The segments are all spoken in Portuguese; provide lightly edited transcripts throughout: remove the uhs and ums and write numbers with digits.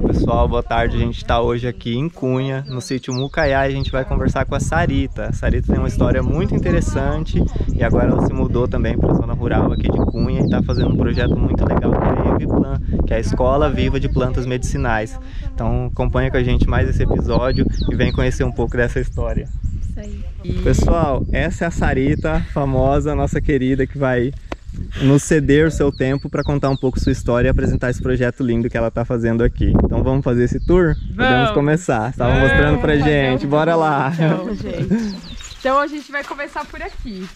pessoal, boa tarde. A gente está hoje aqui em Cunha, no sítio Mucaiá, e a gente vai conversar com a Sarita. A Sarita tem uma história muito interessante e agora ela se mudou também para a zona rural aqui de Cunha e está fazendo um projeto muito legal que é a Eviplan, que é a Escola Viva de Plantas Medicinais. Então acompanha com a gente mais esse episódio e vem conhecer um pouco dessa história. Isso aí. Pessoal, essa é a Sarita, famosa, nossa querida, que vai nos ceder o seu tempo para contar um pouco sua história e apresentar esse projeto lindo que ela está fazendo aqui. Então vamos fazer esse tour? Podemos começar. Estava mostrando pra gente. Bora lá. Então, gente. Então a gente vai começar por aqui.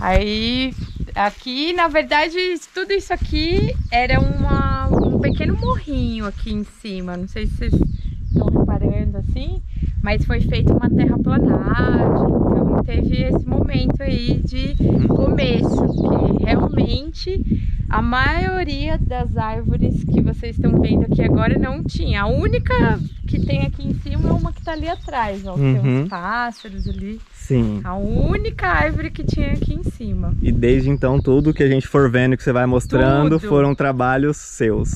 Aí, aqui, na verdade, tudo isso aqui era um pequeno morrinho aqui em cima. Não sei se vocês estão reparando assim, mas foi feita uma terraplanagem. Então teve esse momento aí de começo, que realmente a maioria das árvores que vocês estão vendo aqui agora não tinha. A única que tem aqui em cima é uma que tá ali atrás, ó. Tem uns pássaros ali. Sim. A única árvore que tinha aqui em cima. E desde então tudo que a gente for vendo, que você vai mostrando, foram trabalhos seus.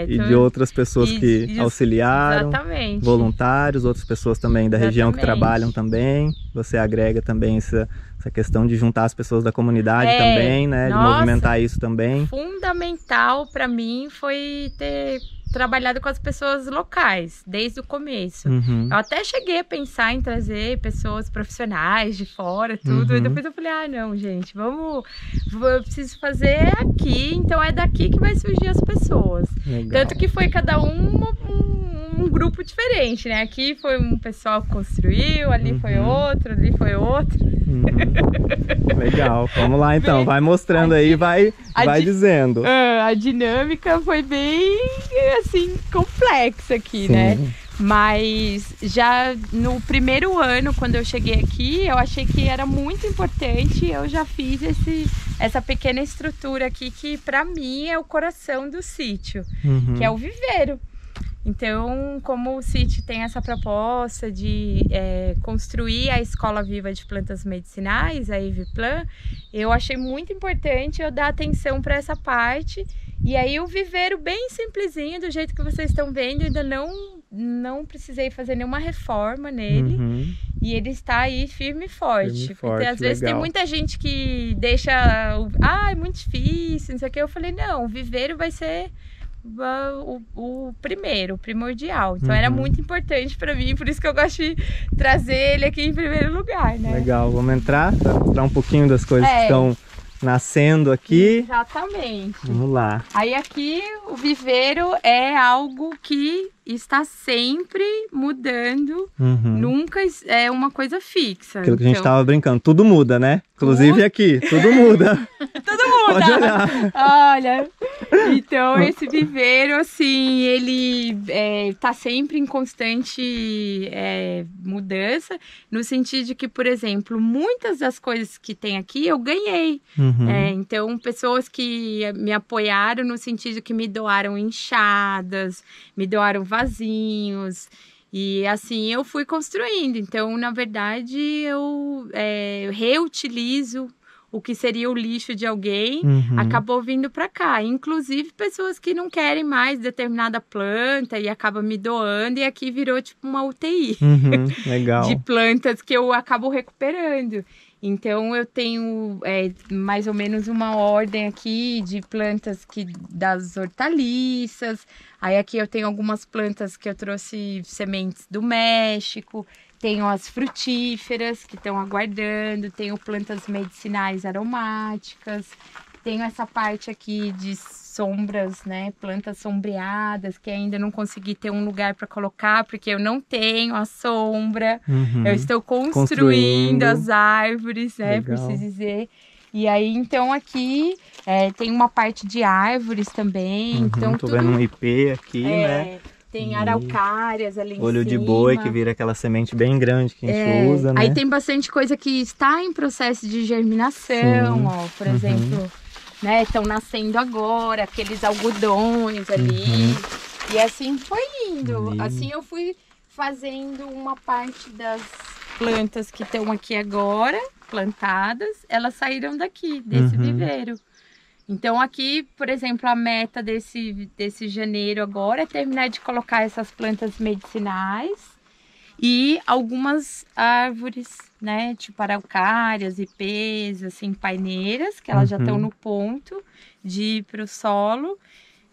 E de outras pessoas que auxiliaram. Exatamente. Voluntários, outras pessoas também da região que trabalham também. Você agrega também essa questão de juntar as pessoas da comunidade também, né? De movimentar isso também. Fundamental para mim foi ter trabalhado com as pessoas locais, desde o começo. Eu até cheguei a pensar em trazer pessoas profissionais de fora, tudo. E depois eu falei, não, gente, eu preciso fazer aqui, então é daqui que vai surgir as pessoas. Legal. Tanto que foi cada um grupo diferente, né? Aqui foi um pessoal que construiu, ali foi outro, ali foi outro. Legal, vamos lá então, vai mostrando aí, vai dizendo. A dinâmica foi bem, assim, complexa aqui, né? Mas já no primeiro ano, quando eu cheguei aqui, eu achei que era muito importante. Eu já fiz essa pequena estrutura aqui, que pra mim é o coração do sítio, que é o viveiro. Então, como o sítio tem essa proposta de construir a Escola Viva de Plantas Medicinais, a Eviplan, eu achei muito importante eu dar atenção para essa parte. E aí o viveiro bem simplesinho, do jeito que vocês estão vendo, ainda não precisei fazer nenhuma reforma nele. E ele está aí firme e forte. Porque às vezes tem muita gente que deixa, é muito difícil, não sei o que. Eu falei, não, o viveiro vai ser o primordial. Então era muito importante para mim, por isso que eu gosto de trazer ele aqui em primeiro lugar, né? Legal, vamos entrar para mostrar um pouquinho das coisas que estão nascendo aqui. Exatamente. Vamos lá. Aí aqui o viveiro é algo que está sempre mudando, nunca é uma coisa fixa. Aquilo que a gente estava brincando, tudo muda, né? Inclusive aqui, tudo muda. Tudo muda! Pode olhar. Olha, então esse viveiro, assim, ele tá sempre em constante mudança, no sentido de que, por exemplo, muitas das coisas que tem aqui eu ganhei. Então, pessoas que me apoiaram no sentido que me doaram enxadas, me doaram vasinhos, e assim eu fui construindo. Então, na verdade, eu reutilizo o que seria o lixo de alguém, acabou vindo para cá. Inclusive, pessoas que não querem mais determinada planta e acabam me doando, e aqui virou tipo uma UTI legal. De plantas que eu acabo recuperando. Então eu tenho mais ou menos uma ordem aqui de plantas das hortaliças. Aí aqui eu tenho algumas plantas que eu trouxe sementes do México. Tenho as frutíferas que estão aguardando. Tenho plantas medicinais aromáticas. Tenho essa parte aqui de sombras, né? Plantas sombreadas, que ainda não consegui ter um lugar para colocar, porque eu não tenho a sombra. Eu estou construindo as árvores, né? Preciso dizer. E aí, então, aqui tem uma parte de árvores também. Então, tô vendo um ipê aqui, né? Tem araucárias ali em cima. Olho de boi, que vira aquela semente bem grande que a gente usa, né? Aí tem bastante coisa que está em processo de germinação, ó. Por exemplo, né? Estão nascendo agora, aqueles algodões ali. E assim foi indo. Assim eu fui fazendo uma parte das plantas que estão aqui agora, plantadas. Elas saíram daqui, desse viveiro. Então aqui, por exemplo, a meta desse janeiro agora é terminar de colocar essas plantas medicinais e algumas árvores, né, tipo araucárias, ipês, assim, paineiras, que elas já estão no ponto de ir para o solo.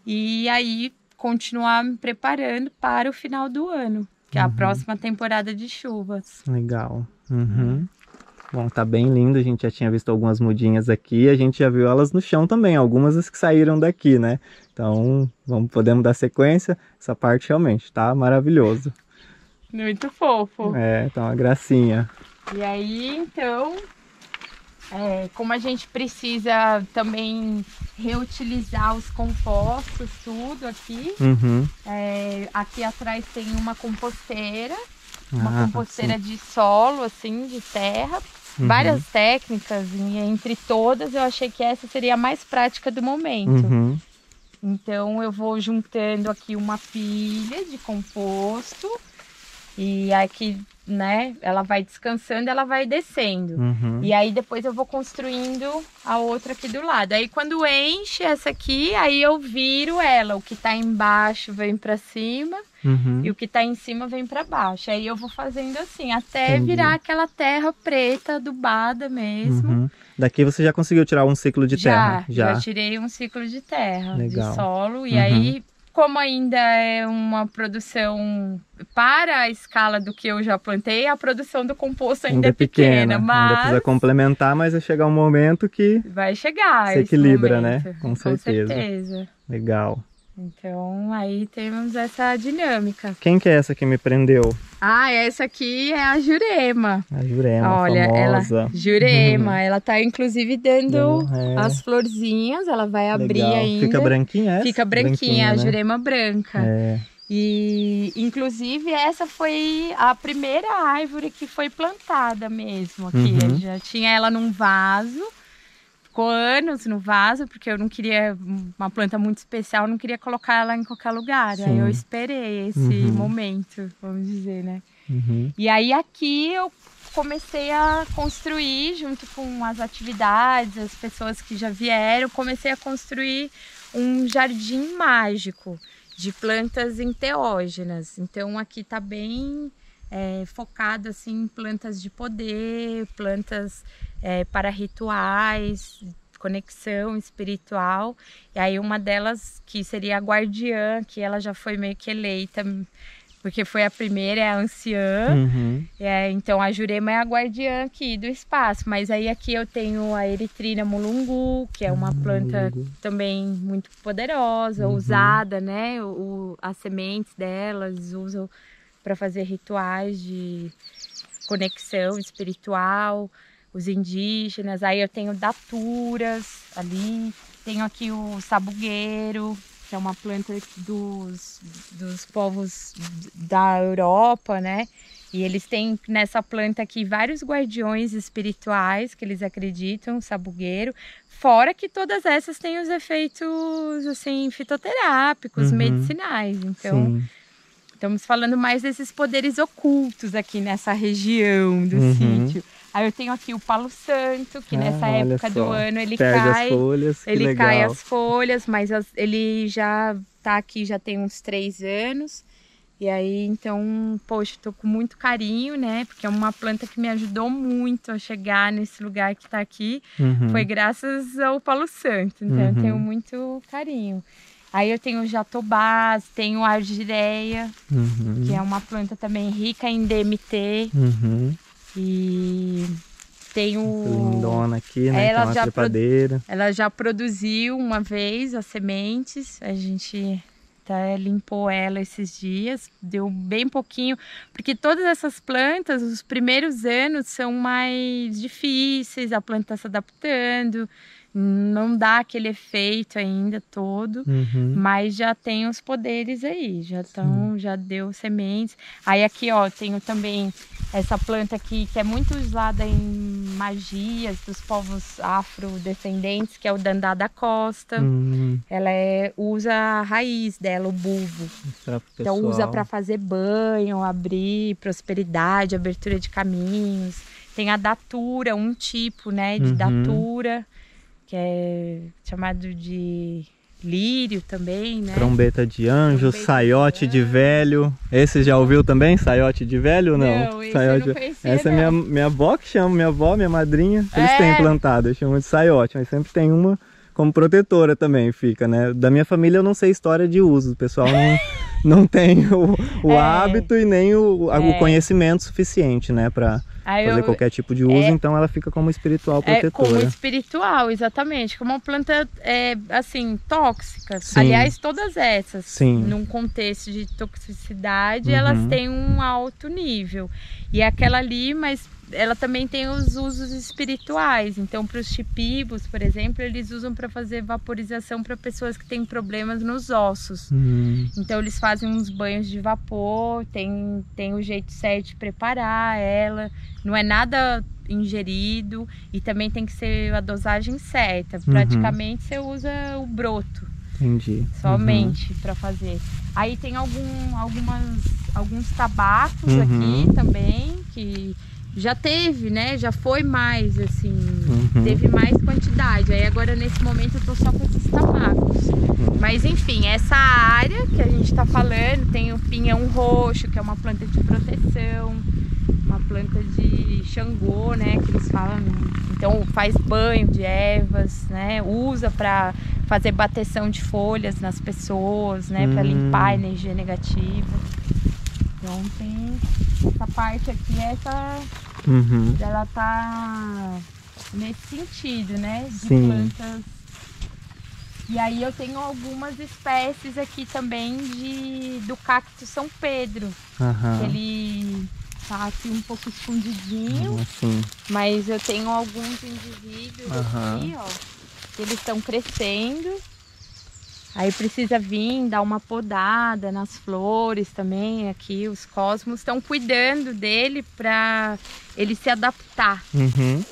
E aí continuar me preparando para o final do ano, que é a próxima temporada de chuvas. Legal. Bom, tá bem lindo, a gente já tinha visto algumas mudinhas aqui, a gente já viu elas no chão também, algumas as que saíram daqui, né? Então, podemos dar sequência, essa parte realmente tá maravilhoso. Muito fofo. É, tá uma gracinha. E aí, então, como a gente precisa também reutilizar os compostos, tudo aqui, aqui atrás tem uma composteira, de solo, assim, de terra, várias técnicas, e entre todas eu achei que essa seria a mais prática do momento. Então eu vou juntando aqui uma pilha de composto e aqui, né, ela vai descansando, ela vai descendo. E aí depois eu vou construindo a outra aqui do lado. Aí quando enche essa aqui, aí eu viro ela, o que tá embaixo vem para cima. E o que tá em cima vem para baixo. Aí eu vou fazendo assim, até virar aquela terra preta adubada mesmo. Daqui você já conseguiu tirar um ciclo de terra? Já tirei um ciclo de terra, Legal. de solo. E aí, como ainda é uma produção para a escala do que eu já plantei, a produção do composto ainda é pequena. Mas ainda precisa complementar, mas vai chegar um momento que vai chegar, se equilibra, momento, né? Com certeza. Legal. Então aí temos essa dinâmica. Quem que é essa que me prendeu? Essa aqui é a Jurema. A Jurema, olha, famosa. Jurema, ela tá inclusive dando as florzinhas, ela vai abrir ainda. Fica branquinha essa? Fica branquinha, a né? Jurema branca. E inclusive essa foi a primeira árvore que foi plantada mesmo aqui. Eu já tinha ela num vaso. Ficou anos no vaso, porque eu não queria uma planta muito especial, não queria colocar ela em qualquer lugar. Aí eu esperei esse momento, vamos dizer, né? E aí aqui eu comecei a construir, junto com as atividades, as pessoas que já vieram, comecei a construir um jardim mágico de plantas enteógenas. Então aqui tá bem focado assim, em plantas de poder, plantas para rituais, conexão espiritual. E aí uma delas, que seria a guardiã, que ela já foi meio que eleita, porque foi a primeira, é a anciã. Então a Jurema é a guardiã aqui do espaço. Mas aí aqui eu tenho a Eritrina mulungu, que é uma planta também muito poderosa, usada, né? As sementes delas usam para fazer rituais de conexão espiritual, os indígenas. Aí eu tenho daturas ali, tenho aqui o sabugueiro, que é uma planta dos povos da Europa, né? E eles têm nessa planta aqui vários guardiões espirituais que eles acreditam, sabugueiro. Fora que todas essas têm os efeitos assim fitoterápicos, medicinais. Então estamos falando mais desses poderes ocultos aqui nessa região do sítio. Aí eu tenho aqui o palo santo, que nessa época do ano ele cai, cai as folhas, mas ele já tá aqui, já tem uns 3 anos. E aí, então, poxa, tô com muito carinho, né? Porque é uma planta que me ajudou muito a chegar nesse lugar que tá aqui. Foi graças ao palo santo, então eu tenho muito carinho. Aí eu tenho jatobás, tenho argireia, que é uma planta também rica em DMT. E tenho... lindona aqui, né? Ela, ela já produziu uma vez as sementes, a gente limpou ela esses dias, deu bem pouquinho, porque todas essas plantas, os primeiros anos são mais difíceis, a planta está se adaptando, não dá aquele efeito ainda todo, mas já tem os poderes aí, já deu sementes. Aí aqui, ó, tenho também essa planta aqui que é muito usada em magias dos povos afrodescendentes, que é o dandá da costa. Ela usa a raiz dela, o bulbo. Então usa para fazer banho, abrir prosperidade, abertura de caminhos. Tem a datura, um tipo, né, de datura. que é chamado de lírio também, né? Trombeta de anjo, Trombeta saiote de de velho. Esse já ouviu também? Saiote de velho ou não? Não, esse saiote... eu não conhecia, Essa é minha avó que chama, minha avó, minha madrinha. Eles têm plantado, eu chamo de saiote, mas sempre tem uma como protetora também, fica, né? Da minha família eu não sei história de uso, o pessoal não tem o hábito e nem o conhecimento suficiente, né? Pra fazer qualquer tipo de uso, então ela fica como espiritual protetora. Como espiritual, exatamente. Como uma planta, assim, tóxica. Sim. Aliás, todas essas, Sim. num contexto de toxicidade, elas têm um alto nível. E aquela ali, mas ela também tem os usos espirituais. Então, para os chipibos, por exemplo, eles usam para fazer vaporização para pessoas que têm problemas nos ossos. Então, eles fazem uns banhos de vapor, tem o jeito certo de preparar ela. Não é nada ingerido e também tem que ser a dosagem certa. Praticamente você usa o broto. Entendi. Somente para fazer. Aí tem alguns tabacos aqui também que já teve, né? Já foi mais, assim, teve mais quantidade. Aí agora nesse momento eu tô só com esses tabacos. Mas enfim, essa área que a gente tá falando, tem o pinhão roxo, que é uma planta de proteção, uma planta de Xangô, né? Que eles falam. Então faz banho de ervas, né? Usa para fazer bateção de folhas nas pessoas, né? Para limpar a energia negativa. Então tem essa parte aqui, ela tá nesse sentido, né? De plantas. E aí eu tenho algumas espécies aqui também do cacto São Pedro. Que ele tá aqui um pouco escondidinho. Mas eu tenho alguns indivíduos aqui, ó. Que eles estão crescendo. Aí precisa vir, dar uma podada nas flores também. Aqui os cosmos estão cuidando dele para ele se adaptar.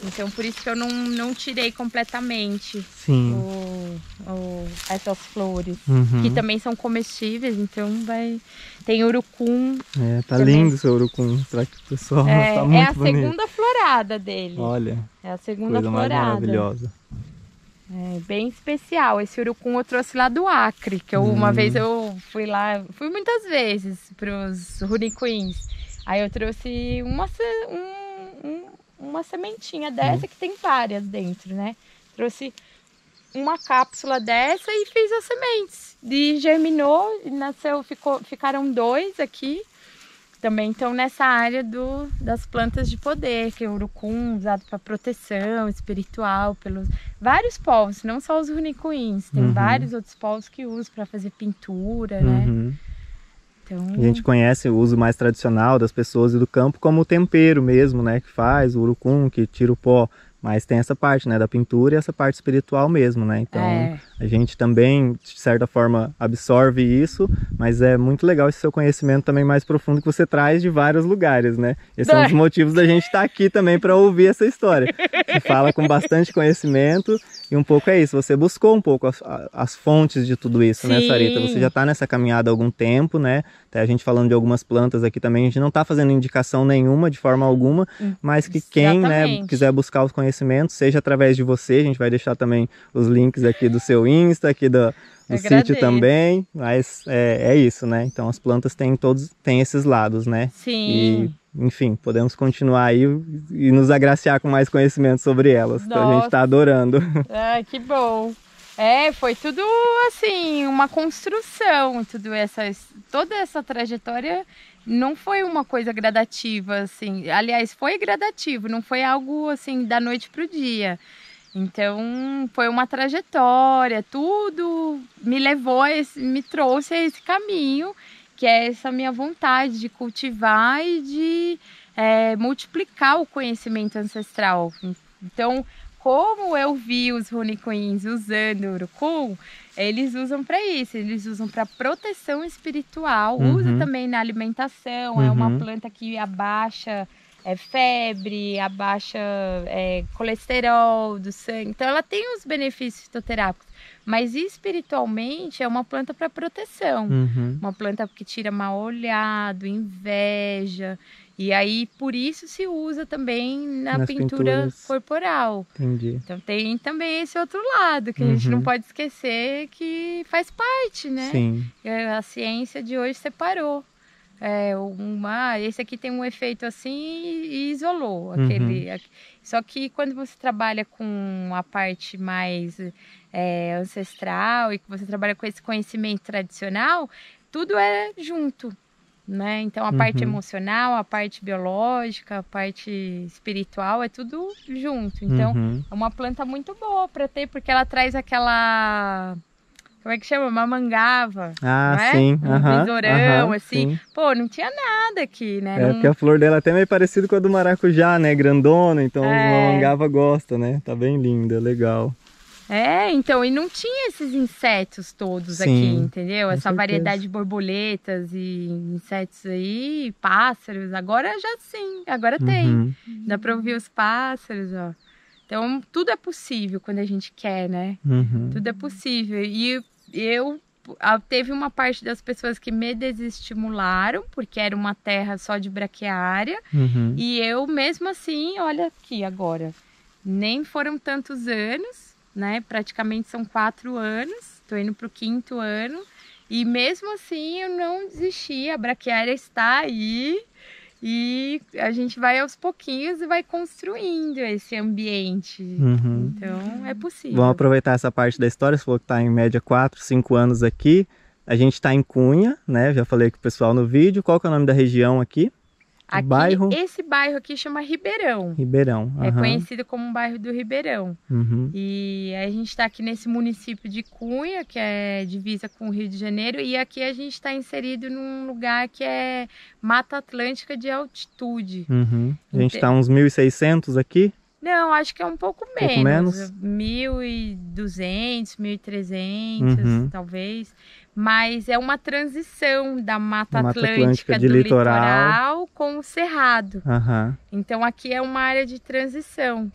Então por isso que eu não tirei completamente essas flores. Que também são comestíveis, então tem urucum. Tá lindo o seu urucum, para que o pessoal tá muito bonito. Segunda florada dele. Olha, é a segunda coisa florada. Mais maravilhosa. É bem especial. Esse urucum eu trouxe lá do Acre, que uma vez eu fui lá, fui muitas vezes para os Runicuins. Aí eu trouxe uma sementinha dessa, que tem várias dentro, né? Trouxe uma cápsula dessa e fiz as sementes. E germinou, e nasceu, ficaram 2 aqui. Também estão nessa área das plantas de poder, que é o urucum usado para proteção espiritual pelos vários povos, não só os Runicuins, tem vários outros povos que usam para fazer pintura, né? Então... A gente conhece o uso mais tradicional das pessoas e do campo como o tempero mesmo, né? Que faz o urucum, que tira o pó. Mas tem essa parte, né, da pintura e essa parte espiritual mesmo, né? Então a gente também, de certa forma, absorve isso, mas é muito legal esse seu conhecimento também mais profundo que você traz de vários lugares, né? Esse é um dos motivos da gente estar aqui também para ouvir essa história. Você fala com bastante conhecimento e um pouco é isso, você buscou um pouco as fontes de tudo isso, né, Sarita? Você já está nessa caminhada há algum tempo, né? Até a gente falando de algumas plantas aqui também, a gente não está fazendo indicação nenhuma, de forma alguma, mas que quem, né, quiser buscar os conhecimentos, seja através de você, a gente vai deixar também os links aqui do seu Insta, aqui do sítio também, mas é isso, né? Então as plantas têm esses lados, né? Sim. E, enfim, podemos continuar aí e nos agraciar com mais conhecimento sobre elas. Nossa. Então a gente está adorando. Ah, que bom. Foi tudo assim, uma construção, toda essa trajetória não foi uma coisa gradativa, assim. Aliás, foi gradativo, não foi algo assim da noite pro dia. Então, foi uma trajetória, tudo me trouxe a esse caminho, que é essa minha vontade de cultivar e de multiplicar o conhecimento ancestral. Então, como eu vi os Runicuins usando o urucum, eles usam para isso, eles usam para proteção espiritual, usa também na alimentação, é uma planta que abaixa febre, abaixa colesterol do sangue, então ela tem os benefícios fitoterápicos, mas espiritualmente é uma planta para proteção, uma planta que tira mal olhado, inveja. E aí, por isso se usa também na Nas pintura pinturas. corporal. Entendi. Então tem também esse outro lado, que a gente não pode esquecer que faz parte, né? Sim. A ciência de hoje separou. Esse aqui tem um efeito assim e isolou Só que quando você trabalha com a parte mais ancestral e que você trabalha com esse conhecimento tradicional, tudo é junto, né? Então a parte emocional, a parte biológica, a parte espiritual é tudo junto. Então é uma planta muito boa para ter, porque ela traz aquela... Como é que chama? Mamangava. Ah, não é? sim. Um besourão, assim. Sim. Pô, não tinha nada aqui, né? Porque a flor dela é até meio parecida com a do maracujá, né? Grandona, então os mamangava gosta, né? Tá bem linda, legal. Então, e não tinha esses insetos todos aqui, entendeu? Essa certeza. variedade de borboletas e insetos aí, pássaros. Agora já sim, agora tem. Dá pra ouvir os pássaros, ó. Então, tudo é possível quando a gente quer, né? Tudo é possível. E teve uma parte das pessoas que me desestimularam, porque era uma terra só de braquiária. E eu, mesmo assim, olha aqui agora, nem foram tantos anos, né? Praticamente são 4 anos, tô indo pro 5º ano. E mesmo assim, eu não desisti, a braquiária está aí. E a gente vai aos pouquinhos e vai construindo esse ambiente. Então, é possível. Vamos aproveitar essa parte da história. Você falou que está em média 4, 5 anos aqui. A gente está em Cunha, né? Já falei com o pessoal no vídeo. Qual que é o nome da região aqui? Aqui, bairro? Esse bairro aqui chama Ribeirão. Ribeirão. É conhecido como um bairro do Ribeirão. E a gente está aqui nesse município de Cunha, que é divisa com o Rio de Janeiro. E aqui a gente está inserido num lugar que é Mata Atlântica de altitude. A gente está uns 1.600 aqui? Não, acho que é um pouco menos. 1.200, 1.300, talvez. Mas é uma transição da Mata Atlântica de do litoral com o Cerrado. Então aqui é uma área de transição.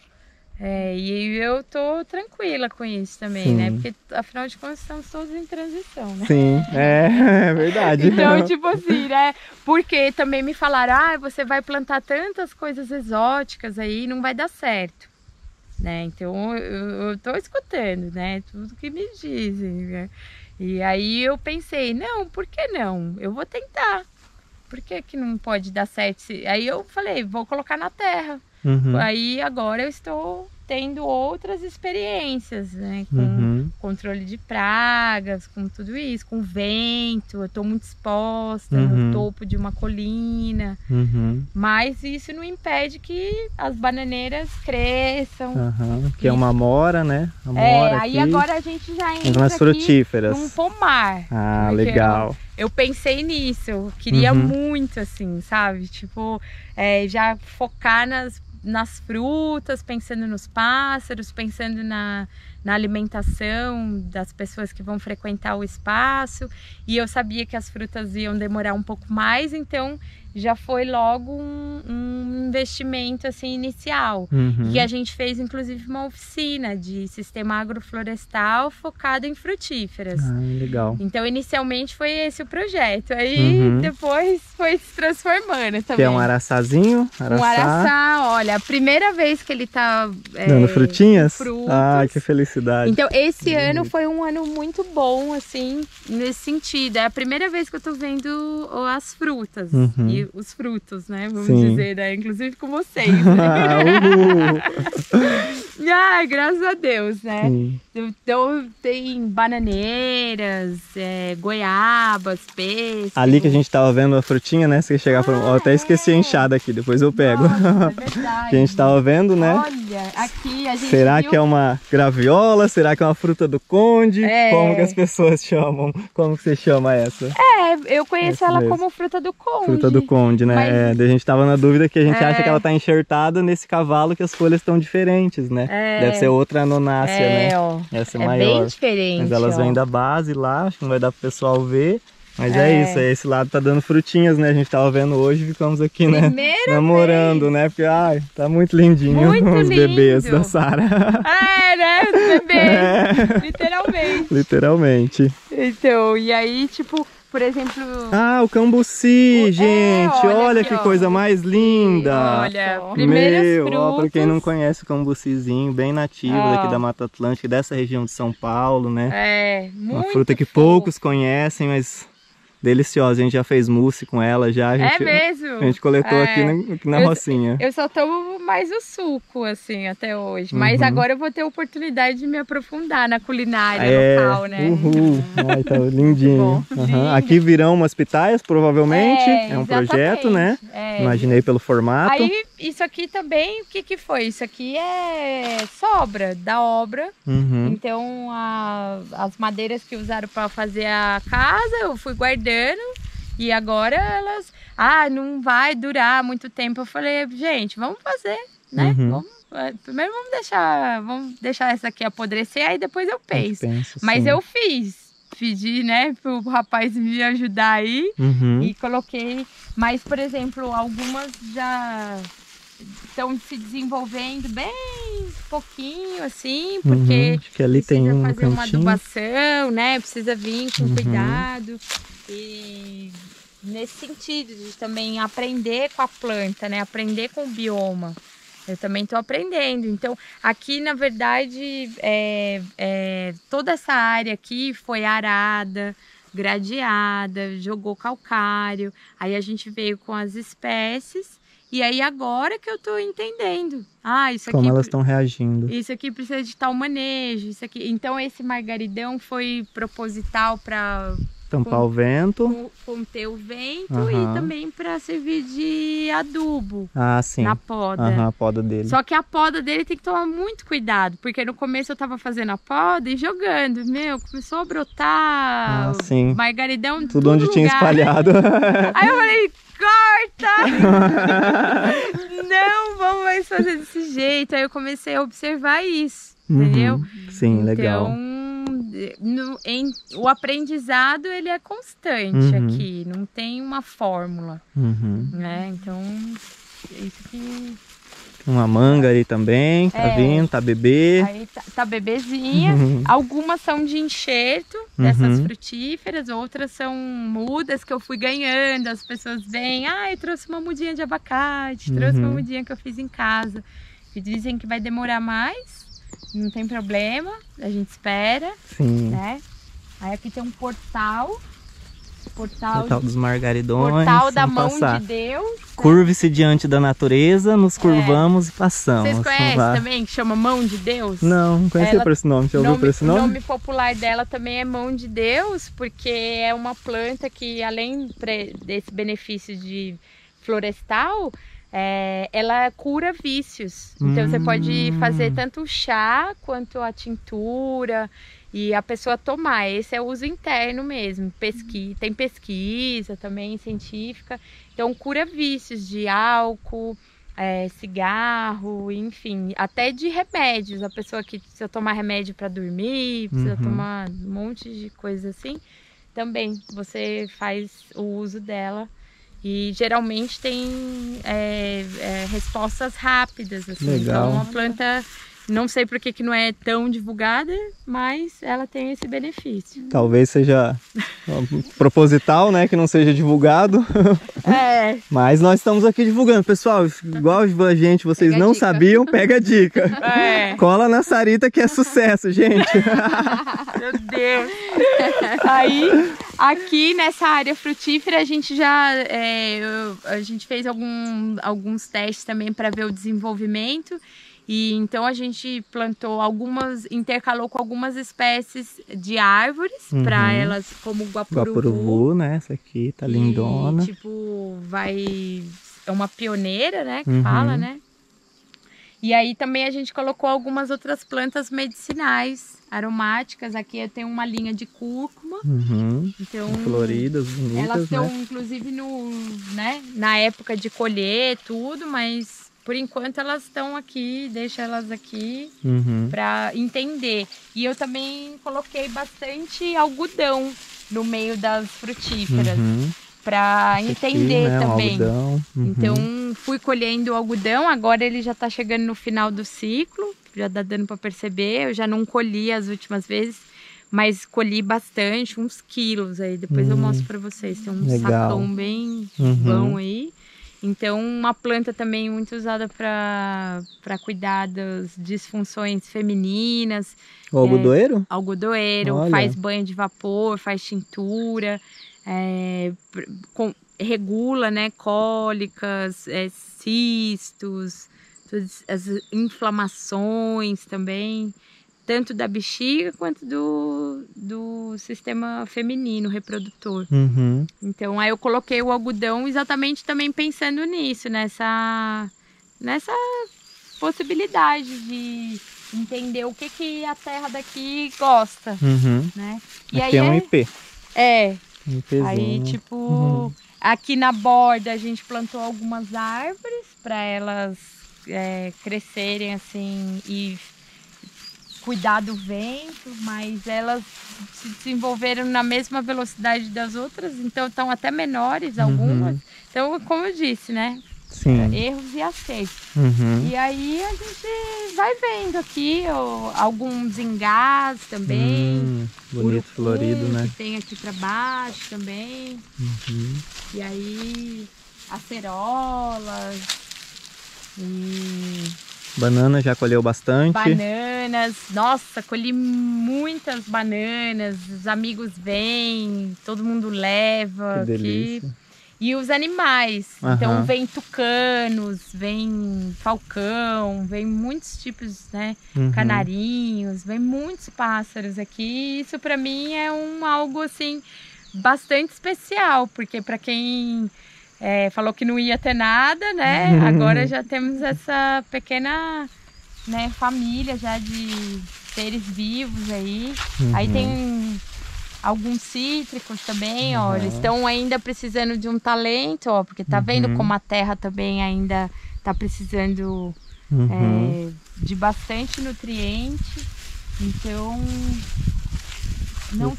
E eu tô tranquila com isso também, né? Porque afinal de contas estamos todos em transição, né? Sim, é verdade. Então, tipo assim, né? Porque também me falaram, você vai plantar tantas coisas exóticas aí, não vai dar certo, né? Então eu tô escutando, né? Tudo que me dizem, né? E aí eu pensei, não, por que não? Eu vou tentar. Por que que não pode dar certo? Aí eu falei, vou colocar na terra. Aí agora eu estou tendo outras experiências, né? Com controle de pragas, com tudo isso, com vento. Eu estou muito exposta no topo de uma colina. Mas isso não impede que as bananeiras cresçam. Que é uma amora, né? Amora aí aqui. Agora a gente já entra nas frutíferas. Num pomar. Ah, legal. Eu pensei nisso, eu queria muito assim, sabe? Tipo, já focar nas frutas, pensando nos pássaros, pensando na alimentação das pessoas que vão frequentar o espaço. E eu sabia que as frutas iam demorar um pouco mais, então já foi logo um investimento assim inicial. E a gente fez inclusive uma oficina de sistema agroflorestal focado em frutíferas. Legal. Então inicialmente foi esse o projeto, aí depois foi se transformando também. Que é um araçazinho? Um araçá, olha, a primeira vez que ele tá dando frutinhas? Frutos. Ah, que felicidade. Então esse ano foi um ano muito bom, assim, nesse sentido. É a primeira vez que eu tô vendo as frutas e os frutos, né? Vamos dizer, né? Inclusive com vocês. Né? Ai, graças a Deus, né? Então tem bananeiras, goiabas, pêssego. Ali que a gente tava vendo a frutinha, né? Você chegar eu até esqueci a enxada aqui, depois eu pego. Nossa, é verdade. Que a gente tava vendo, né? Olha, aqui a gente Será viu... que é uma graviola? Será que é uma fruta do conde? Como que as pessoas chamam? Como que você chama essa? Eu conheço ela como fruta do conde. Fruta do conde, né? Mas... A gente tava na dúvida que a gente acha que ela tá enxertada nesse cavalo que as folhas estão diferentes, né? Deve ser outra anonácea, né? Ó. Essa é maior. Bem diferente. Mas elas vêm da base lá, acho que não vai dar pro pessoal ver. Mas é isso, esse lado tá dando frutinhas, né? A gente tava vendo hoje e ficamos aqui, né? Namorando, né? Porque, tá muito lindinho os bebês da Sara. Né? Os bebês, literalmente. Literalmente. Então, e aí, tipo, por exemplo... Ah, o cambuci, gente, olha aqui, que ó. coisa mais linda. Olha, primeiros frutos. Ó, pra quem não conhece o cambucizinho, bem nativo daqui da Mata Atlântica, dessa região de São Paulo, né? É, muito uma fruta que fofo. poucos conhecem, mas deliciosa. A gente já fez mousse com ela já. A gente, mesmo? A gente coletou aqui na rocinha. Eu só tomo mais o suco, assim, até hoje. Mas agora eu vou ter a oportunidade de me aprofundar na culinária local, né? Uhul! Ai, tá lindinho. Lindo. Aqui virão umas pitaias, provavelmente. É um exatamente. projeto, né? Imaginei pelo formato. Aí, isso aqui também, o que que foi? Isso aqui é sobra da obra. Então, as madeiras que usaram para fazer a casa, eu fui guardando. E agora elas... não vai durar muito tempo. Eu falei, gente, vamos fazer, né? Primeiro vamos deixar essa aqui apodrecer, aí depois eu penso. Mas sim, eu pedi, né, pro rapaz me ajudar aí e coloquei. Mas, por exemplo, algumas já estão se desenvolvendo bem pouquinho, assim, porque acho que ali precisa tem fazer uma cantinho. Adubação, né? Precisa vir com cuidado. E nesse sentido de também aprender com a planta, né? Aprender com o bioma. Eu também estou aprendendo. Então, aqui, na verdade, toda essa área aqui foi arada, gradeada, jogou calcário. Aí a gente veio com as espécies. E aí agora que eu tô entendendo. Isso aqui... Como elas estão reagindo. Isso aqui precisa de tal manejo, isso aqui... Então esse margaridão foi proposital para... Tampar o vento. Conter o vento e também para servir de adubo. Sim. Na poda. A poda dele. Só que a poda dele tem que tomar muito cuidado, porque no começo eu tava fazendo a poda e jogando. Começou a brotar sim. margaridão. Tudo onde tinha espalhado. Aí eu falei, corta! Não vamos mais fazer desse jeito. Aí eu comecei a observar isso, entendeu? Sim, legal. O aprendizado, ele é constante aqui, não tem uma fórmula, né? Então, isso que... Uma manga aí também, tá vindo, tá bebê. Aí tá bebezinha. Algumas são de enxerto, dessas frutíferas, outras são mudas que eu fui ganhando. As pessoas vêm, eu trouxe uma mudinha de abacate, trouxe uma mudinha que eu fiz em casa. E dizem que vai demorar mais. Não tem problema, a gente espera. Sim. Né? Aí aqui tem um portal. Portal dos margaridões. Portal da mão de Deus. Curve-se diante da natureza, nos curvamos e passamos. Vocês conhecem também, que chama Mão de Deus? Não conhecia por esse nome. Você ouviu por esse nome? O nome popular dela também é Mão de Deus, porque é uma planta que, além desse benefício de florestal, ela cura vícios. Então você pode fazer tanto o chá quanto a tintura e a pessoa tomar. Esse é o uso interno mesmo. Tem pesquisa também científica. Então cura vícios de álcool, cigarro, enfim, até de remédios. A pessoa que precisa tomar remédio para dormir, precisa tomar um monte de coisa assim, também você faz o uso dela. E geralmente tem respostas rápidas, assim. Legal. Então uma planta, não sei por que não é tão divulgada, mas ela tem esse benefício. Talvez seja proposital, né? Que não seja divulgado. Mas nós estamos aqui divulgando. Pessoal, igual a gente, vocês pega não sabiam, pega a dica. Cola na Sarita que é sucesso, gente. Meu Deus. Aí, aqui nessa área frutífera, a gente a gente fez alguns testes também para ver o desenvolvimento. E então a gente plantou intercalou com algumas espécies de árvores para elas, como o guapuruvu, né? Essa aqui tá lindona. E, é uma pioneira, né? Que fala, né? E aí também a gente colocou algumas outras plantas medicinais, aromáticas. Aqui eu tenho uma linha de cúrcuma. Então, floridas, bonitas, elas estão, né? Inclusive, na época de colher tudo, mas por enquanto elas estão aqui, deixa elas aqui para entender. E eu também coloquei bastante algodão no meio das frutíferas. Para entender aqui, né, também. Então, fui colhendo o algodão, agora ele já está chegando no final do ciclo, já está dando para perceber. Eu já não colhi as últimas vezes, mas colhi bastante, uns quilos aí. Depois eu mostro para vocês. Tem um sacão bem bom aí. Então, uma planta também muito usada para cuidar das disfunções femininas. O algodoeiro? Algodoeiro, Olha. faz banho de vapor, faz tintura, regula, né, cólicas, cistos, todas as inflamações também, tanto da bexiga quanto do sistema feminino reprodutor. Então aí eu coloquei o algodão exatamente também pensando nisso, nessa possibilidade de entender o que a terra daqui gosta, né? E aqui aí é um IP. IPzinho. Aí tipo, aqui na borda a gente plantou algumas árvores para elas crescerem assim e cuidar do vento, mas elas se desenvolveram na mesma velocidade das outras, então estão até menores algumas. Então, como eu disse, né? Sim. Erros e acertos. E aí a gente vai vendo aqui alguns engás também. Bonito, florido, né? Que tem aqui para baixo também. E aí acerolas. Banana já colheu bastante? Bananas, nossa, colhi muitas bananas, os amigos vêm, todo mundo leva. Que delícia. Aqui. E os animais, então vem tucanos, vem falcão, vem muitos tipos, né, canarinhos, vem muitos pássaros aqui. Isso para mim é algo assim bastante especial, porque para quem falou que não ia ter nada, né? Agora já temos essa pequena, né, família já de seres vivos aí. Aí tem alguns cítricos também, ó. Eles estão ainda precisando de um talento, ó, porque tá vendo como a terra também ainda tá precisando de bastante nutriente. Então não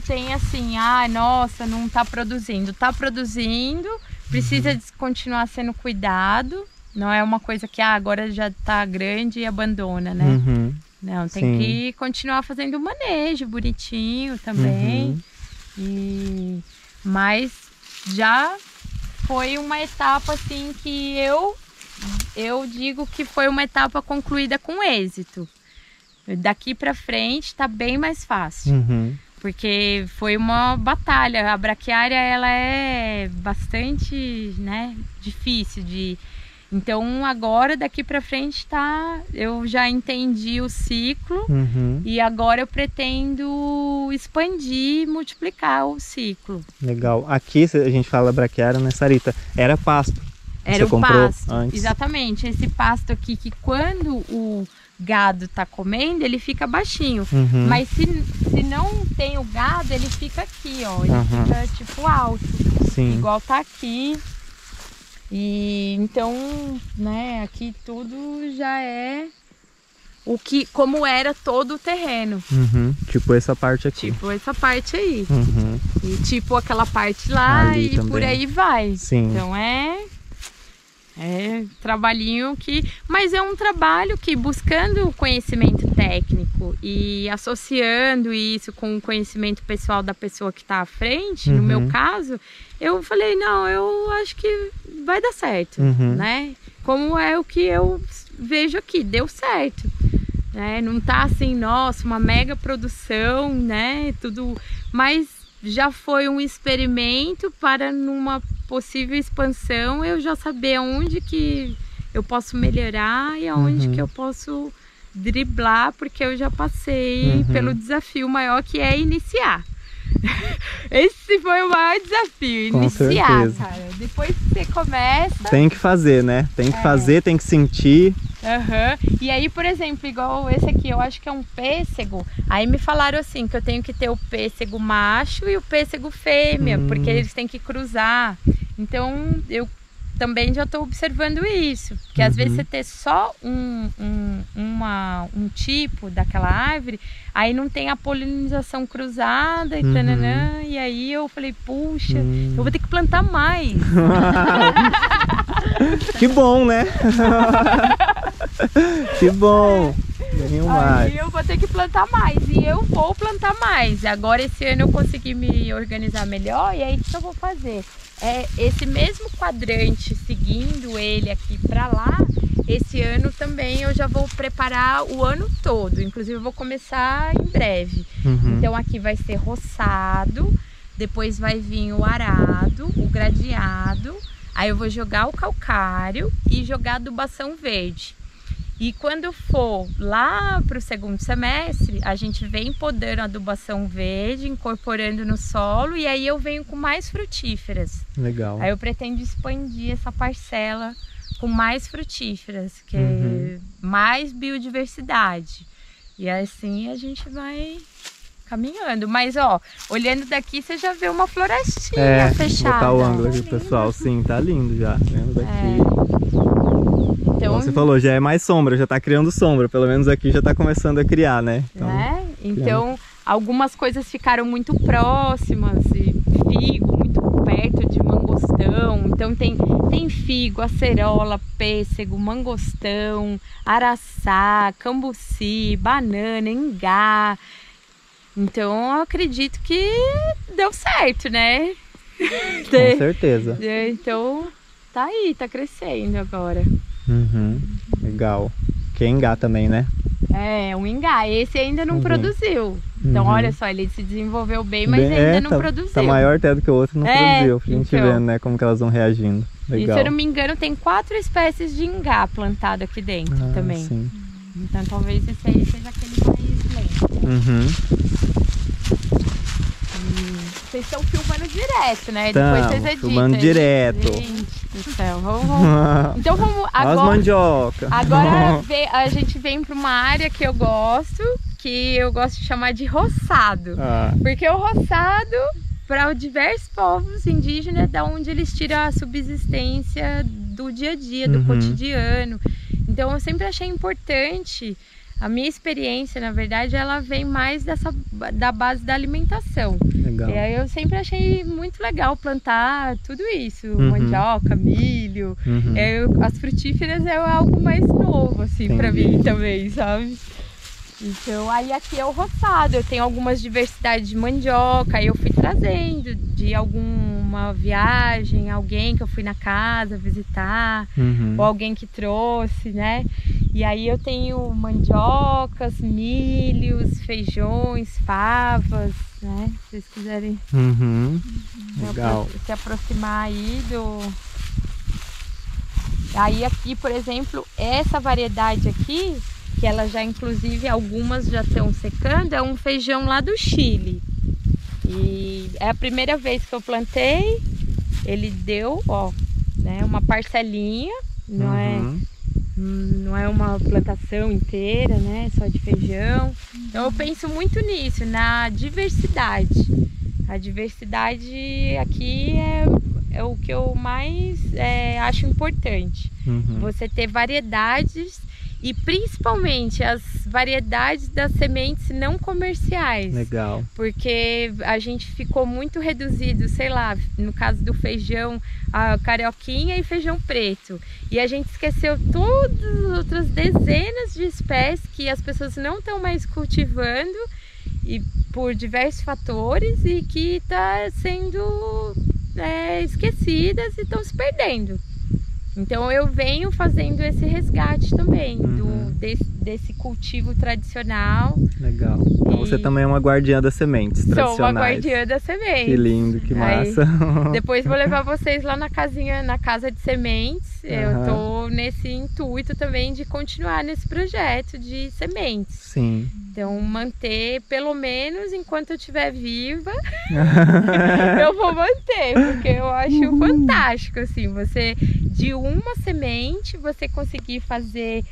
tem assim, nossa, não tá produzindo. Tá produzindo, precisa continuar sendo cuidado. Não é uma coisa que agora já tá grande e abandona, né? Não, tem que continuar fazendo o manejo bonitinho também. Mas já foi uma etapa assim que eu digo que foi uma etapa concluída com êxito. Daqui pra frente tá bem mais fácil. Porque foi uma batalha. A braquiária, ela é bastante, né, difícil de... Então agora daqui pra frente eu já entendi o ciclo e agora eu pretendo expandir, multiplicar o ciclo. Legal. Aqui a gente fala braquiária, né, Sarita? Era pasto. Era Você o pasto, antes. Exatamente. Esse pasto aqui que quando o gado tá comendo, ele fica baixinho. Mas se não tem o gado, ele fica aqui, ó. Ele fica tipo alto. Sim. Igual tá aqui. E então, né, aqui tudo já é como era todo o terreno. Tipo essa parte aqui. Tipo essa parte aí. E tipo aquela parte lá ali e também. Por aí vai. Sim. Então é trabalhinho mas é um trabalho que, buscando o conhecimento técnico e associando isso com o conhecimento pessoal da pessoa que está à frente, no meu caso, eu falei, não, eu acho que vai dar certo, né? Como é o que eu vejo aqui, deu certo, né? Não tá assim, nossa, uma mega produção, né? Tudo, mas já foi um experimento para, numa possível expansão, eu já saber aonde que eu posso melhorar e aonde que eu posso driblar, porque eu já passei pelo desafio maior, que é iniciar. Esse foi o maior desafio, iniciar, cara. Depois que você começa... Tem que fazer, né? Tem que fazer, tem que sentir. E aí, por exemplo, igual esse aqui, eu acho que é um pêssego. Aí me falaram assim, que eu tenho que ter o pêssego macho e o pêssego fêmea, porque eles têm que cruzar. Então, eu também já estou observando isso. Porque às vezes você ter só um tipo daquela árvore, aí não tem a polinização cruzada e tananã. E aí eu falei, puxa, eu vou ter que plantar mais. Que bom, né? Que bom. Venham mais. Aí eu vou ter que plantar mais. E eu vou plantar mais. Agora esse ano eu consegui me organizar melhor. E aí o que eu vou fazer? Esse mesmo quadrante, seguindo ele aqui pra lá, esse ano também eu já vou preparar o ano todo. Inclusive eu vou começar em breve. Então aqui vai ser roçado, depois vai vir o arado, o gradeado. Aí eu vou jogar o calcário e jogar adubação verde. E quando for lá para o segundo semestre, a gente vem podando a adubação verde, incorporando no solo, e aí eu venho com mais frutíferas. Legal. Aí eu pretendo expandir essa parcela com mais frutíferas, que é mais biodiversidade. E assim a gente vai caminhando. Mas ó, olhando daqui você já vê uma florestinha fechada. Vou botar o ângulo aqui, pessoal. Sim, tá lindo já. Vendo daqui. Então, como você falou, já é mais sombra, já tá criando sombra. Pelo menos aqui já tá começando a criar, né? Então algumas coisas ficaram muito próximas. E figo muito perto de mangostão. Então tem figo, acerola, pêssego, mangostão, araçá, cambuci, banana, ingá. Então eu acredito que deu certo, né? Com certeza. Então tá aí, tá crescendo agora. Legal. Que é ingá também, né? É, um ingá. Esse ainda não produziu. Então olha só, ele se desenvolveu bem, mas ainda não produziu. Tá maior até do que o outro, não produziu. Pra gente ver, né, como que elas vão reagindo. Legal. E se eu não me engano, tem 4 espécies de ingá plantado aqui dentro também. Sim. Então talvez esse aí seja aquele mais lento. Vocês estão filmando direto, né? Depois vocês editam. Filmando direto. Gente do céu, vamos. Então vamos agora. As mandioca. Agora a gente vem para uma área que eu gosto de chamar de roçado. Porque o roçado, para diversos povos indígenas, é da onde eles tiram a subsistência do dia a dia, do cotidiano. Então eu sempre achei importante. A minha experiência, na verdade, ela vem mais da base da alimentação. Legal. E aí eu sempre achei muito legal plantar tudo isso. Mandioca, milho. As frutíferas é algo mais novo, assim, pra mim também, sabe? Então, aí aqui é o roçado. Eu tenho algumas diversidades de mandioca. Aí eu fui trazendo de alguma viagem, alguém que eu fui na casa visitar, ou alguém que trouxe, né? E aí eu tenho mandiocas, milhos, feijões, favas, né? Se vocês quiserem Legal. se aproximar aí do... Aí aqui, por exemplo, essa variedade aqui, que ela já, inclusive, algumas já estão secando, é um feijão lá do Chile. E é a primeira vez que eu plantei, ele deu, ó, né, uma parcelinha, não é uma plantação inteira, né, só de feijão. Então eu penso muito nisso, na diversidade. A diversidade aqui é o que eu mais acho importante. Você ter variedades e principalmente as variedades das sementes não comerciais. Legal. Porque a gente ficou muito reduzido, sei lá, no caso do feijão, a carioquinha e feijão preto. E a gente esqueceu todas as outras dezenas de espécies que as pessoas não estão mais cultivando e por diversos fatores e que está sendo esquecidas e estão se perdendo. Então eu venho fazendo esse resgate também desse cultivo tradicional. Legal. Então você também é uma guardiã das sementes tradicionais. Sou uma guardiã das sementes. Que lindo, que massa. Aí, depois vou levar vocês lá na casa de sementes. Eu tô nesse intuito também de continuar nesse projeto de sementes. Sim. Então manter, pelo menos enquanto eu estiver viva, eu vou manter, porque eu acho fantástico, assim, você de uma semente, você conseguir fazer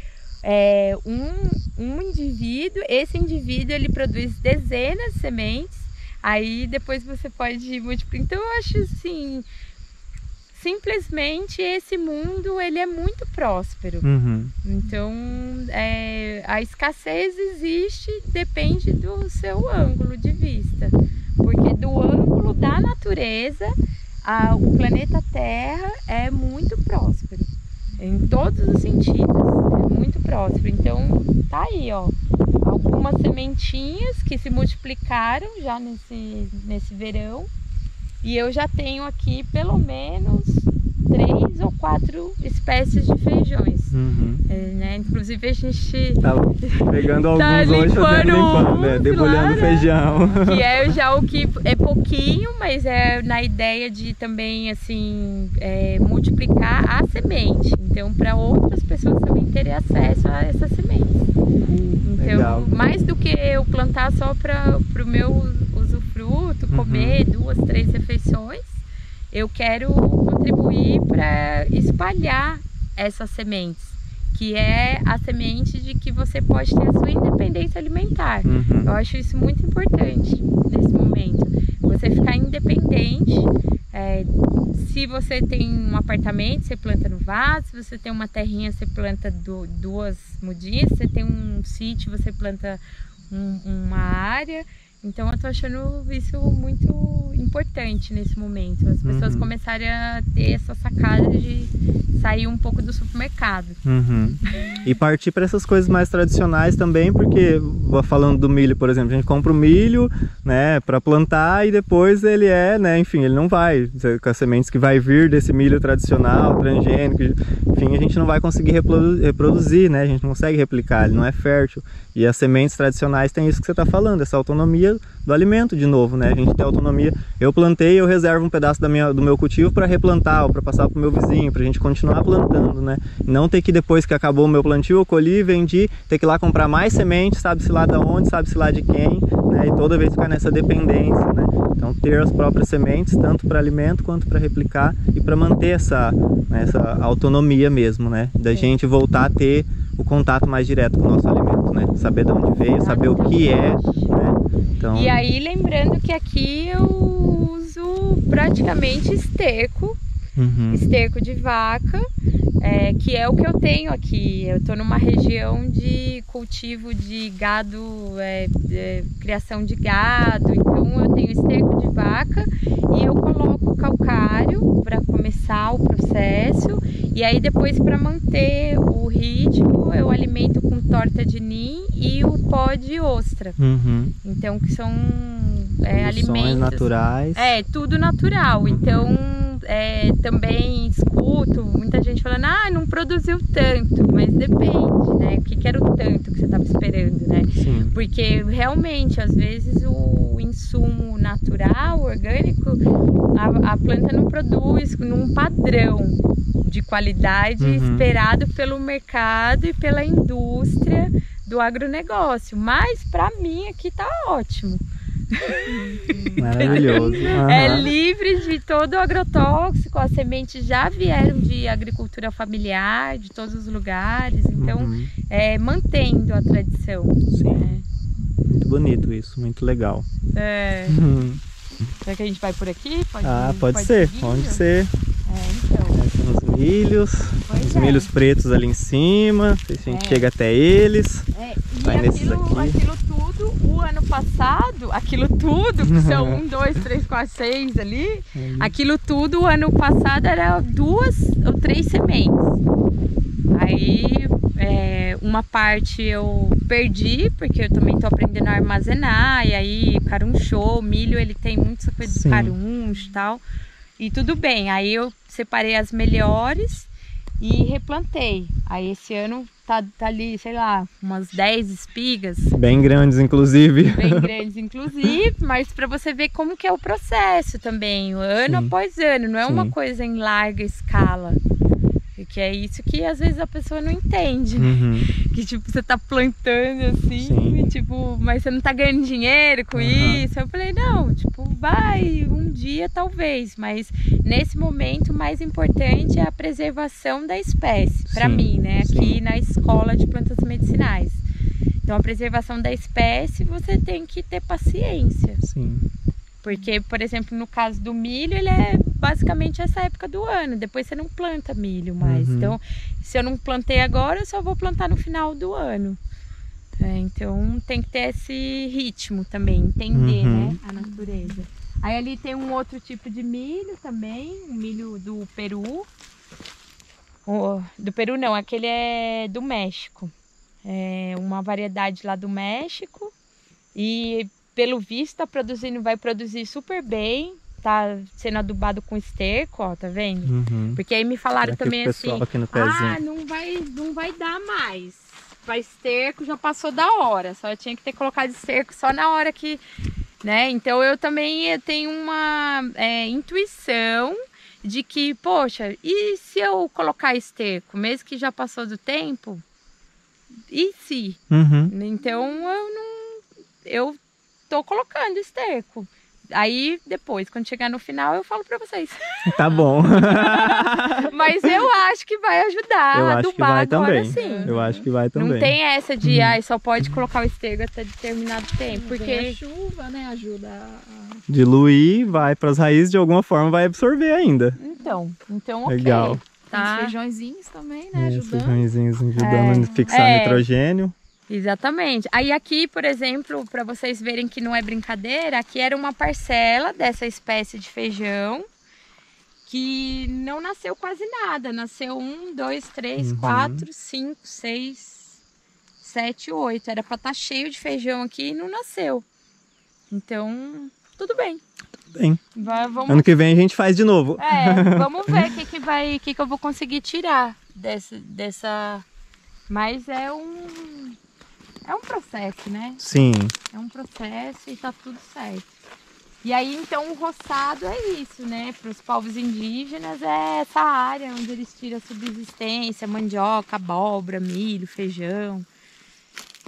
um indivíduo, esse indivíduo ele produz dezenas de sementes, aí depois você pode multiplicar. Então eu acho assim, simplesmente esse mundo ele é muito próspero. Então a escassez existe, depende do seu ângulo de vista, porque do ângulo da natureza o planeta Terra é muito próspero. em todos os sentidos, é muito próspero. Então tá aí, ó, algumas sementinhas que se multiplicaram já nesse verão, e eu já tenho aqui pelo menos 3 ou 4 espécies de feijões. Né? Inclusive a gente tá pegando alguns tá limpando, né? Debulhando feijão. Que é já o que é pouquinho, mas é na ideia de também assim multiplicar a semente. Então, para outras pessoas também terem acesso a essas sementes. Então, legal. Mais do que eu plantar só para o meu usufruto, comer 2, 3 refeições, eu quero contribuir para espalhar essas sementes, que é a semente de que você pode ter a sua independência alimentar. Eu acho isso muito importante nesse momento. Você ficar independente. Se você tem um apartamento, você planta no vaso. Se você tem uma terrinha, você planta 2 mudinhas. Se você tem um sítio, você planta uma área. Então eu tô achando isso muito importante nesse momento. As pessoas começarem a ter essa sacada de sair um pouco do supermercado. E partir para essas coisas mais tradicionais também, porque falando do milho, por exemplo, a gente compra o milho, né, para plantar e depois ele né, enfim, ele não vai com as sementes que vai vir desse milho tradicional, transgênico, enfim, a gente não vai conseguir reproduzir, né, a gente não consegue replicar, ele não é fértil. E as sementes tradicionais têm isso que você está falando, essa autonomia do alimento de novo, né? A gente tem autonomia. Eu plantei, eu reservo um pedaço do meu cultivo para replantar ou para passar para o meu vizinho, para a gente continuar plantando, né? E não ter que depois que acabou o meu plantio, eu colhi, vendi, ter que ir lá comprar mais sementes, sabe-se lá de onde, sabe-se lá de quem, né? E toda vez ficar nessa dependência, né? Então ter as próprias sementes, tanto para alimento quanto para replicar e para manter essa autonomia mesmo, né? Da gente voltar a ter o contato mais direto com o nosso alimento, né? Saber de onde veio, saber o que é, né? Então... E aí, lembrando que aqui eu uso praticamente esterco, esterco de vaca, que é o que eu tenho aqui. Eu tô numa região de cultivo de gado, criação de gado, então eu tenho esterco de vaca e eu coloco calcário para começar o processo, e aí depois, para manter o ritmo, eu alimento com torta de nim e o pó de ostra. Então, que são alimentos naturais. Tudo natural. Então, também escuto muita gente falando, não produziu tanto, mas depende, né? O que era o tanto que você estava esperando, né? Sim. Porque realmente, às vezes, o insumo natural, orgânico, a planta não produz num padrão de qualidade esperado pelo mercado e pela indústria do agronegócio. Mas para mim aqui tá ótimo. Maravilhoso. É livre de todo o agrotóxico, as sementes já vieram de agricultura familiar, de todos os lugares, então mantendo a tradição. Sim. Muito bonito isso, muito legal. Será que a gente vai por aqui? Pode ser, pode ser. Então. Os milhos, milhos pretos ali em cima, se a gente chega até eles. Vai nesses aqui. Aquilo tudo, o ano passado, que são 1, 2, 3, 4, 6 ali, aquilo tudo, o ano passado era 2 ou 3 sementes. Aí uma parte eu perdi, porque eu também tô aprendendo a armazenar, e aí carunchou, o milho ele tem muita coisa de caruncho e tal. E tudo bem, aí eu separei as melhores e replantei. Aí esse ano tá ali, sei lá, umas 10 espigas. Bem grandes, inclusive. Mas para você ver como que é o processo também, ano após ano, não é uma coisa em larga escala. Que é isso que às vezes a pessoa não entende, né? Que tipo, você tá plantando assim, e, tipo, mas você não tá ganhando dinheiro com isso. Eu falei, não, tipo, vai um dia talvez, mas nesse momento o mais importante é a preservação da espécie, para mim, né? Aqui na escola de plantas medicinais. Então a preservação da espécie você tem que ter paciência. Porque, por exemplo, no caso do milho, ele é basicamente essa época do ano. Depois você não planta milho mais. Então, se eu não plantei agora, eu só vou plantar no final do ano. Então, tem que ter esse ritmo também, entender, né, a natureza. Aí ali tem um outro tipo de milho também, o milho do Peru. Do Peru não, aquele é do México. É uma variedade lá do México. E pelo visto vai produzir super bem. Tá sendo adubado com esterco, ó, tá vendo? Porque aí me falaram também assim, não vai dar mais. Para esterco já passou da hora, só tinha que ter colocado esterco só na hora que, né? Então eu também tenho uma intuição de que, poxa, e se eu colocar esterco, mesmo que já passou do tempo? E se? Então eu tô colocando esterco. Aí depois, quando chegar no final, eu falo pra vocês. Tá bom. Mas eu acho que vai ajudar a adubar agora sim. Eu acho que vai também. Não tem essa de, só pode colocar o esterco até determinado tempo. Porque a chuva, né, ajuda a diluir, vai pras raízes, de alguma forma vai absorver ainda. Então legal. Ok. Tá. Os feijõezinhos também, né, ajudando. Os feijõezinhos ajudando a fixar nitrogênio. Exatamente. Aí aqui, por exemplo, para vocês verem que não é brincadeira, aqui era uma parcela dessa espécie de feijão que não nasceu quase nada. Nasceu 1, 2, 3, 4, 5, 6, 7, 8. Era para estar cheio de feijão aqui e não nasceu. Então, tudo bem. Tudo bem. Vamos... Ano que vem a gente faz de novo. Vamos ver o que eu vou conseguir tirar dessa... Mas é um processo, né? Sim. É um processo e tá tudo certo. E aí, então, o roçado é isso, né? Para os povos indígenas é essa área onde eles tiram a subsistência, mandioca, abóbora, milho, feijão.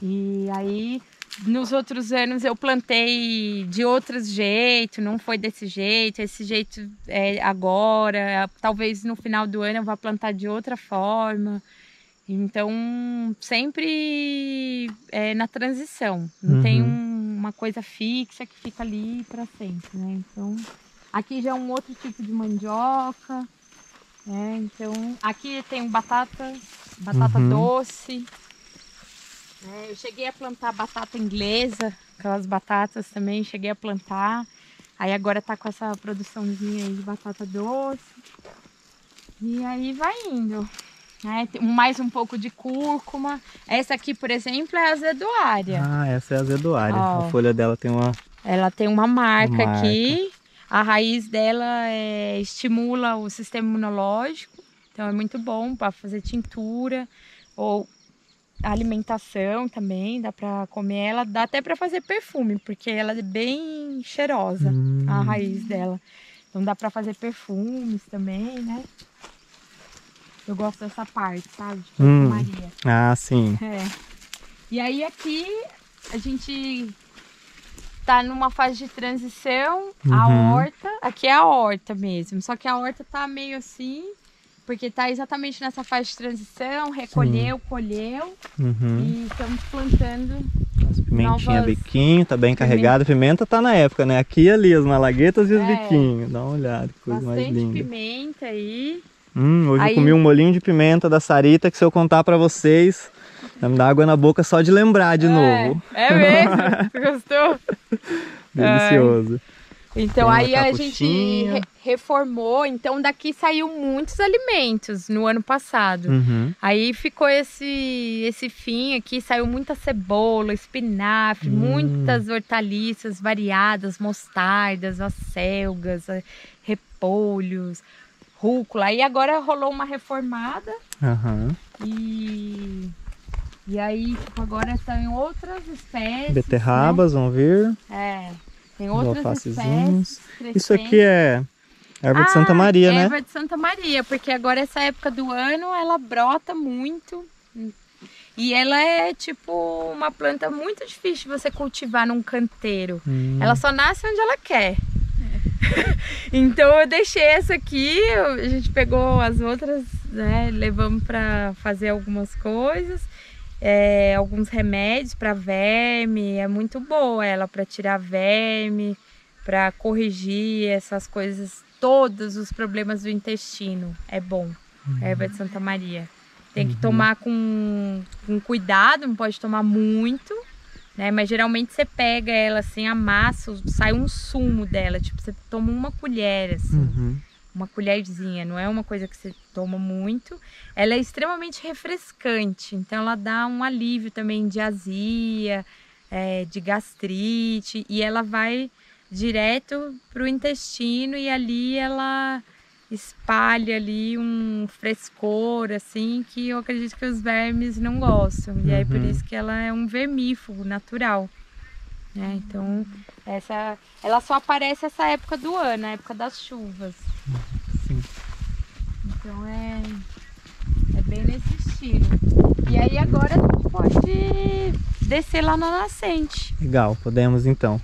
E aí, nos outros anos eu plantei de outro jeito, não foi desse jeito. Esse jeito é agora, talvez no final do ano eu vá plantar de outra forma. Então, sempre na transição. Não tem uma coisa fixa que fica ali para sempre, né? Então, aqui já é um outro tipo de mandioca. Então, aqui tem batata doce. Eu cheguei a plantar batata inglesa, aquelas batatas também, cheguei a plantar. Aí agora tá com essa produçãozinha aí de batata doce. E aí vai indo. Mais um pouco de cúrcuma. Essa aqui, por exemplo, é azedoária. Essa é a azedoária. A folha dela tem uma... Ela tem uma marca aqui. A raiz dela estimula o sistema imunológico. Então é muito bom para fazer tintura. Ou alimentação também, dá para comer ela. Dá até para fazer perfume, porque ela é bem cheirosa, a raiz dela. Então dá para fazer perfumes também, né? Eu gosto dessa parte, sabe? De perfumaria. Sim. E aí aqui a gente tá numa fase de transição. A horta, aqui é a horta mesmo. Só que a horta tá meio assim, porque tá exatamente nessa fase de transição. Recolheu, colheu. E estamos plantando pimentinha biquinho, tá bem carregada. Pimenta tá na época, né? Aqui e ali, as malaguetas e os biquinhos. Dá uma olhada, que coisa mais linda. Bastante pimenta aí. Hoje eu comi um molhinho de pimenta da Sarita, que se eu contar pra vocês, vai me dar água na boca só de lembrar de novo. É mesmo? Gostou? Delicioso. Então aí a gente reformou, então daqui saiu muitos alimentos no ano passado. Aí ficou esse fim aqui, saiu muita cebola, espinafre, muitas hortaliças variadas, mostardas, acelgas, repolhos, rúcula. Aí agora rolou uma reformada. E aí, tipo, agora estão em outras espécies. Beterrabas, vão vir. Tem outras espécies. Isso aqui é erva de Santa Maria, né? Erva de Santa Maria, porque agora essa época do ano ela brota muito. E ela é tipo uma planta muito difícil de você cultivar num canteiro. Ela só nasce onde ela quer. Então eu deixei essa aqui, a gente pegou as outras, né, levamos para fazer algumas coisas, alguns remédios para verme. É muito boa ela para tirar verme, para corrigir essas coisas, todos os problemas do intestino. É bom, erva de Santa Maria. Tem que tomar com cuidado, não pode tomar muito, né? Mas geralmente você pega ela assim, amassa, sai um sumo dela, tipo, você toma uma colher assim. uma colherzinha, não é uma coisa que você toma muito. Ela é extremamente refrescante, então ela dá um alívio também de azia, de gastrite, e ela vai direto para o intestino e ali ela espalha ali um frescor, assim, que eu acredito que os vermes não gostam. E aí por isso que ela é um vermífugo natural. Então, ela só aparece essa época do ano, a época das chuvas. Sim. Então é bem nesse estilo. E aí agora a gente pode descer lá na nascente. Legal, podemos então.